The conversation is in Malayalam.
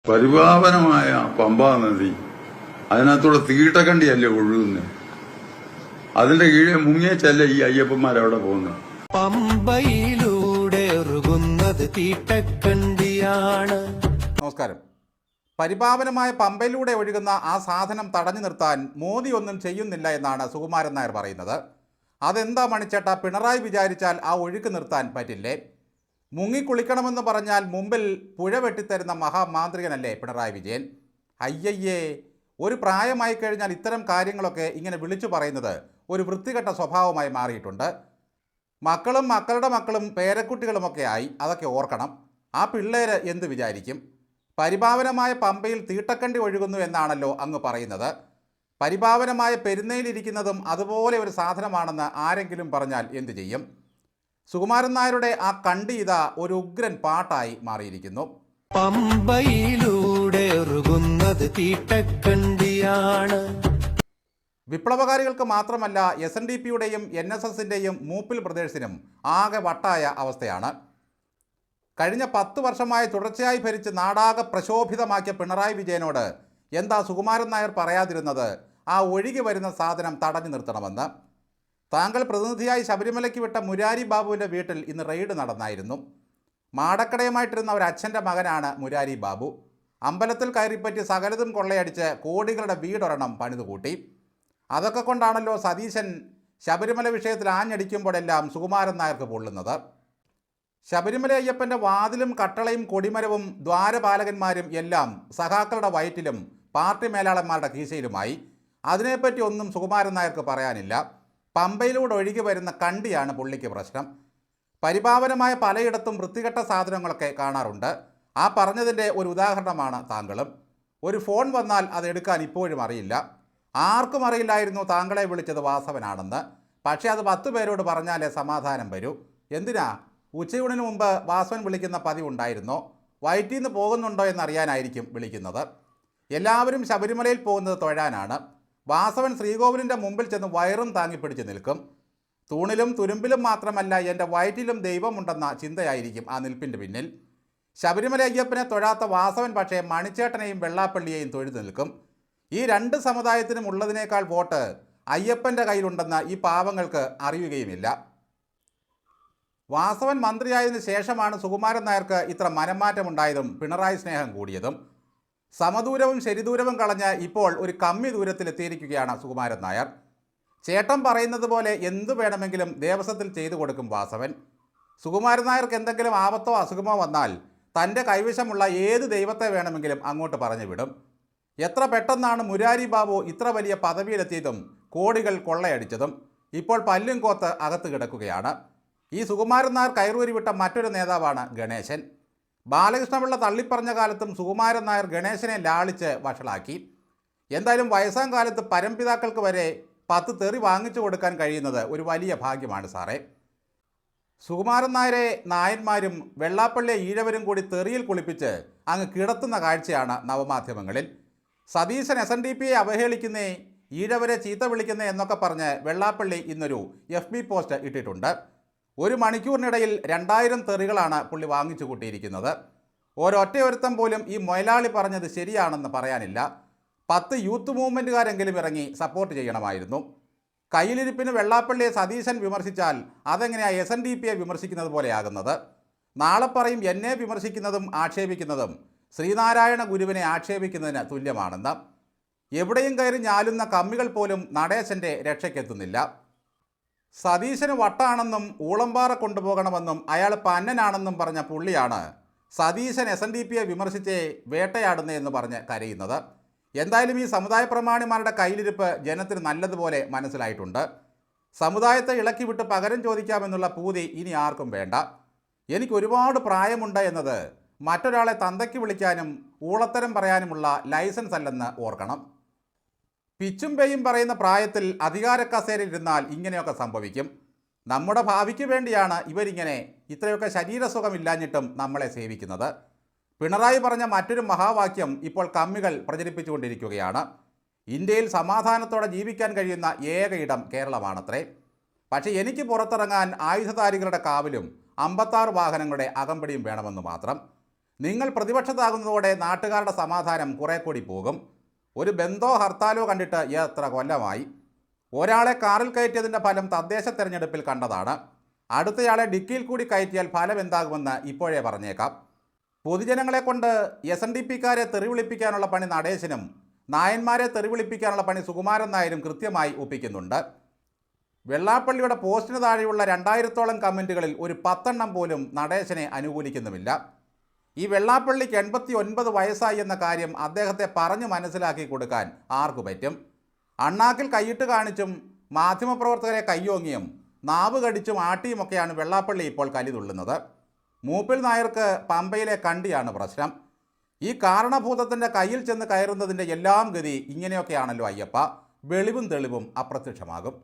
പരിപാവനമായ പമ്പാ നദി അതിനകത്തൂടെ തീട്ടക്കണ്ടിയല്ലേ ഒഴുകുന്നത്. അതിന്റെ കീഴെ മുങ്ങിയച്ചല്ല ഈ അയ്യപ്പന്മാരവിടെ പോകുന്നത്. പമ്പയിലൂടെ ഒഴുകുന്നത് തീട്ടക്കണ്ടിയാണ്. നമസ്കാരം. പരിപാവനമായ പമ്പയിലൂടെ ഒഴുകുന്ന ആ സാധനം തടഞ്ഞു നിർത്താൻ മോദി ഒന്നും ചെയ്യുന്നില്ല എന്നാണ് സുകുമാരൻ നായർ പറയുന്നത്. അതെന്താ മണിച്ചേട്ടാ, പിണറായി വിചാരിച്ചാൽ ആ ഒഴുക്ക് നിർത്താൻ പറ്റില്ലേ? മുങ്ങിക്കുളിക്കണമെന്ന് പറഞ്ഞാൽ മുമ്പിൽ പുഴ വെട്ടിത്തരുന്ന മഹാമാന്ത്രികനല്ലേ പിണറായി വിജയൻ? അയ്യയ്യേ, ഒരു പ്രായമായി കഴിഞ്ഞാൽ ഇത്തരം കാര്യങ്ങളൊക്കെ ഇങ്ങനെ വിളിച്ചു പറയുന്നത് ഒരു വൃത്തികെട്ട സ്വഭാവമായി മാറിയിട്ടുണ്ട്. മക്കളും മക്കളുടെ മക്കളും പേരക്കുട്ടികളുമൊക്കെ ആയി, അതൊക്കെ ഓർക്കണം. ആ പിള്ളേര് എന്ത് വിചാരിക്കും? പരിപാവനമായ പമ്പയിൽ തീട്ടക്കണ്ടി ഒഴുകുന്നു എന്നാണല്ലോ അങ്ങ് പറയുന്നത്. പരിപാവനമായ പെരുന്നയിലിരിക്കുന്നതും അതുപോലെ ഒരു സാധനമാണെന്ന് ആരെങ്കിലും പറഞ്ഞാൽ എന്തു ചെയ്യും? സുകുമാരൻ നായരുടെ ആ കണ്ടി ഇതാ ഒരു ഉഗ്രൻ പാട്ടായി മാറിയിരിക്കുന്നു. പമ്പയിലൂടെ ഒഴുകുന്നത് തീട്ടക്കണ്ടിയാണ്. വിപ്ലവകാരികൾക്ക് മാത്രമല്ല SNDPയുടെയും NSSന്റെയും മൂപ്പിൽ ബ്രദേഴ്സിനും ആകെ വട്ടായ അവസ്ഥയാണ്. കഴിഞ്ഞ 10 വർഷമായി തുടർച്ചയായി ഭരിച്ച് നാടാകെ പ്രശോഭിതമാക്കിയ പിണറായി വിജയനോട് എന്താ സുകുമാരൻ നായർ പറയാതിരുന്നത്? ആ ഒഴുകി വരുന്ന സാധനം തടഞ്ഞു നിർത്തണമെന്ന്. താങ്കൾ പ്രതിനിധിയായി ശബരിമലയ്ക്ക് വിട്ട മുരാരി ബാബുവിൻ്റെ വീട്ടിൽ ഇന്ന് റെയ്ഡ് നടന്നായിരുന്നു. മാടക്കടയുമായിട്ടിരുന്ന ഒരു അച്ഛൻ്റെ മകനാണ് മുരാരി ബാബു. അമ്പലത്തിൽ കയറിപ്പറ്റി സകലതും കൊള്ളയടിച്ച് കോടികളുടെ വീടൊരെണ്ണം പണിതുകൂട്ടി. അതൊക്കെ കൊണ്ടാണല്ലോ സതീശൻ ശബരിമല വിഷയത്തിൽ ആഞ്ഞടിക്കുമ്പോഴെല്ലാം സുകുമാരൻ നായർക്ക് പൊള്ളുന്നത്. ശബരിമല അയ്യപ്പൻ്റെ വാതിലും കട്ടളയും കൊടിമരവും ദ്വാരപാലകന്മാരും എല്ലാം സഖാക്കളുടെ വയറ്റിലും പാർട്ടി മേലാളന്മാരുടെ കീശയിലുമായി. അതിനെപ്പറ്റി ഒന്നും സുകുമാരൻ നായർക്ക് പറയാനില്ല. പമ്പയിലൂടെ ഒഴുകി വരുന്ന കണ്ടിയാണ് പുള്ളിക്ക് പ്രശ്നം. പരിപാവനമായ പലയിടത്തും വൃത്തികെട്ട സാധനങ്ങളൊക്കെ കാണാറുണ്ട്. ആ പറഞ്ഞതിൻ്റെ ഒരു ഉദാഹരണമാണ് താങ്കളും. ഒരു ഫോൺ വന്നാൽ അത് എടുക്കാൻ ഇപ്പോഴും അറിയില്ല. ആർക്കും അറിയില്ലായിരുന്നു താങ്കളെ വിളിച്ചത് വാസവനാണെന്ന്. പക്ഷേ അത് 10 പേരോട് പറഞ്ഞാലേ സമാധാനം വരൂ. എന്തിനാ? ഉച്ചയൂണിന് മുമ്പ് വാസവൻ വിളിക്കുന്ന പതിവുണ്ടായിരുന്നോ? വയറ്റിൽ നിന്ന് പോകുന്നുണ്ടോ എന്നറിയാനായിരിക്കും വിളിക്കുന്നത്. എല്ലാവരും ശബരിമലയിൽ പോകുന്നത് തൊഴാനാണ്. വാസവൻ ശ്രീകോവിലിൻ്റെ മുമ്പിൽ ചെന്ന് വയറും താങ്ങിപ്പിടിച്ച് നിൽക്കും. തൂണിലും തുരുമ്പിലും മാത്രമല്ല, എൻ്റെ വയറ്റിലും ദൈവമുണ്ടെന്ന ചിന്തയായിരിക്കും ആ നിൽപ്പിൻ്റെ പിന്നിൽ. ശബരിമല അയ്യപ്പനെ തൊഴാത്ത വാസവൻ പക്ഷേ മണിച്ചേട്ടനെയും വെള്ളാപ്പള്ളിയെയും തൊഴുതു നിൽക്കും. ഈ 2 സമുദായത്തിനും ഉള്ളതിനേക്കാൾ വോട്ട് അയ്യപ്പൻ്റെ കയ്യിലുണ്ടെന്ന് ഈ പാവങ്ങൾക്ക് അറിയുകയുമില്ല. വാസവൻ മന്ത്രിയായതിനു ശേഷമാണ് സുകുമാരൻ നായർക്ക് ഇത്ര മനംമാറ്റമുണ്ടായതും പിണറായി സ്നേഹം കൂടിയതും. സമദൂരവും ശരിദൂരവും കളഞ്ഞ് ഇപ്പോൾ ഒരു കമ്മി ദൂരത്തിലെത്തിയിരിക്കുകയാണ് സുകുമാരൻ നായർ. ചേട്ടൻ പറയുന്നത് പോലെ എന്തു വേണമെങ്കിലും ദേവസ്വത്തിൽ ചെയ്തു കൊടുക്കും വാസവൻ. സുകുമാരൻ നായർക്ക് എന്തെങ്കിലും ആപത്തോ അസുഖമോ വന്നാൽ തൻ്റെ കൈവശമുള്ള ഏത് ദൈവത്തെ വേണമെങ്കിലും അങ്ങോട്ട് പറഞ്ഞു വിടും. എത്ര പെട്ടെന്നാണ് മുരാരി ബാബു ഇത്ര വലിയ പദവിയിലെത്തിയതും കോടികൾ കൊള്ളയടിച്ചതും. ഇപ്പോൾ പല്ലും കോത്ത് അകത്ത് കിടക്കുകയാണ്. ഈ സുകുമാരൻ നായർ കയറൂരി വിട്ട മറ്റൊരു നേതാവാണ് ഗണേശൻ. ബാലകൃഷ്ണപിള്ള തള്ളിപ്പറഞ്ഞ കാലത്തും സുകുമാരൻ നായർ ഗണേശനെ ലാളിച്ച് വഷളാക്കി. എന്തായാലും വയസ്സാം കാലത്ത് പരംപിതാക്കൾക്ക് വരെ 10 തെറി വാങ്ങിച്ചു കൊടുക്കാൻ കഴിയുന്നത് ഒരു വലിയ ഭാഗ്യമാണ് സാറേ. സുകുമാരൻ നായരെ നായന്മാരും വെള്ളാപ്പള്ളിയെ ഈഴവരും കൂടി തെറിയിൽ കുളിപ്പിച്ച് അങ്ങ് കിടത്തുന്ന കാഴ്ചയാണ് നവമാധ്യമങ്ങളിൽ. സതീശൻ SNDPയെ അവഹേളിക്കുന്നേ, ഈഴവരെ ചീത്ത വിളിക്കുന്നേ എന്നൊക്കെ പറഞ്ഞ് വെള്ളാപ്പള്ളി ഇന്നൊരു FB പോസ്റ്റ് ഇട്ടിട്ടുണ്ട്. 1 മണിക്കൂറിനിടയിൽ 2000 തെറികളാണ് പുള്ളി വാങ്ങിച്ചു കൂട്ടിയിരിക്കുന്നത്. ഒരൊറ്റയൊരുത്തം പോലും ഈ മൊയലാളി പറഞ്ഞത് ശരിയാണെന്ന് പറയാനില്ല. 10 യൂത്ത് മൂവ്മെൻറ്റുകാരെങ്കിലും ഇറങ്ങി സപ്പോർട്ട് ചെയ്യണമായിരുന്നു. കയ്യിലിരിപ്പിന് വെള്ളാപ്പള്ളിയെ സതീശൻ വിമർശിച്ചാൽ അതെങ്ങനെയാണ് SNDPയെ വിമർശിക്കുന്നത് പോലെയാകുന്നത്? നാളെ പറയും എന്നെ വിമർശിക്കുന്നതും ആക്ഷേപിക്കുന്നതും ശ്രീനാരായണ ഗുരുവിനെ ആക്ഷേപിക്കുന്നതിന് തുല്യമാണെന്ന്. എവിടെയും കയറി ഞാലുന്ന കമ്മികൾ പോലും നടേശൻ്റെ രക്ഷയ്ക്കെത്തുന്നില്ല. സതീശന് വട്ടാണെന്നും ഊളംപാറ കൊണ്ടുപോകണമെന്നും അയാൾ പന്നനാണെന്നും പറഞ്ഞ പുള്ളിയാണ് സതീശൻ SNDPയെ വിമർശിച്ചേ വേട്ടയാടുന്നതെന്ന് പറഞ്ഞ് കരയുന്നത്. എന്തായാലും ഈ സമുദായ പ്രമാണിമാരുടെ കയ്യിലിരിപ്പ് ജനത്തിന് നല്ലതുപോലെ മനസ്സിലായിട്ടുണ്ട്. സമുദായത്തെ ഇളക്കിവിട്ട് പകരം ചോദിക്കാമെന്നുള്ള പൂതി ഇനി ആർക്കും വേണ്ട. എനിക്ക് ഒരുപാട് പ്രായമുണ്ട് എന്നത് മറ്റൊരാളെ തന്തയ്ക്ക് വിളിക്കാനും ഊളത്തരം പറയാനുമുള്ള ലൈസൻസ് അല്ലെന്ന് ഓർക്കണം. പിച്ചും പേയും പറയുന്ന പ്രായത്തിൽ അധികാര കസേരയിലിരുന്നാൽ ഇങ്ങനെയൊക്കെ സംഭവിക്കും. നമ്മുടെ ഭാവിക്ക് വേണ്ടിയാണ് ഇവരിങ്ങനെ ഇത്രയൊക്കെ ശരീരസുഖമില്ലാഞ്ഞിട്ടും നമ്മളെ സേവിക്കുന്നത്. പിണറായി പറഞ്ഞ മറ്റൊരു മഹാവാക്യം ഇപ്പോൾ കമ്മികൾ പ്രചരിപ്പിച്ചുകൊണ്ടിരിക്കുകയാണ്. ഇന്ത്യയിൽ സമാധാനത്തോടെ ജീവിക്കാൻ കഴിയുന്ന ഏക ഇടം കേരളമാണത്രേ. പക്ഷേ എനിക്ക് പുറത്തിറങ്ങാൻ ആയുധധാരികളുടെ കാവലും 56 വാഹനങ്ങളുടെ അകമ്പടിയും വേണമെന്ന് മാത്രം. നിങ്ങൾ പ്രതിപക്ഷത്താകുന്നതോടെ നാട്ടുകാരുടെ സമാധാനം കുറെ കൂടി പോകും. ഒരു ബന്ധോ ഹർത്താലോ കണ്ടിട്ട് എത്ര കൊല്ലമായി. ഒരാളെ കാറിൽ കയറ്റിയതിൻ്റെ ഫലം തദ്ദേശ തെരഞ്ഞെടുപ്പിൽ കണ്ടതാണ്. അടുത്തയാളെ ഡിക്കിയിൽ കൂടി കയറ്റിയാൽ ഫലം എന്താകുമെന്ന് ഇപ്പോഴേ പറഞ്ഞേക്കാം. പൊതുജനങ്ങളെ കൊണ്ട് SNDPക്കാരെ തെറിവിളിപ്പിക്കാനുള്ള പണി നടേശനും നായന്മാരെ തെറിവിളിപ്പിക്കാനുള്ള പണി സുകുമാരൻ നായരും കൃത്യമായി ഒപ്പിക്കുന്നുണ്ട്. വെള്ളാപ്പള്ളിയുടെ പോസ്റ്റിന് താഴെയുള്ള 2000-ഓളം കമൻറ്റുകളിൽ ഒരു 10 എണ്ണം പോലും നടേശനെ അനുകൂലിക്കുന്നുമില്ല. ഈ വെള്ളാപ്പള്ളിക്ക് 89 വയസ്സായി എന്ന കാര്യം അദ്ദേഹത്തെ പറഞ്ഞു മനസ്സിലാക്കി കൊടുക്കാൻ ആർക്കു പറ്റും? അണ്ണാക്കിൽ കൈയിട്ട് കാണിച്ചും മാധ്യമപ്രവർത്തകരെ കയ്യോങ്ങിയും നാവ് കടിച്ചും ആട്ടിയുമൊക്കെയാണ് വെള്ളാപ്പള്ളി ഇപ്പോൾ കലിതുള്ളുന്നത്. മൂപ്പിൽ നായർക്ക് പമ്പയിലെ കണ്ടിയാണ് പ്രശ്നം. ഈ കാരണഭൂതത്തിൻ്റെ കയ്യിൽ ചെന്ന് കയറുന്നതിൻ്റെ എല്ലാം ഗതി ഇങ്ങനെയൊക്കെയാണല്ലോ അയ്യപ്പ. വെളിവും തെളിവും അപ്രത്യക്ഷമാകും.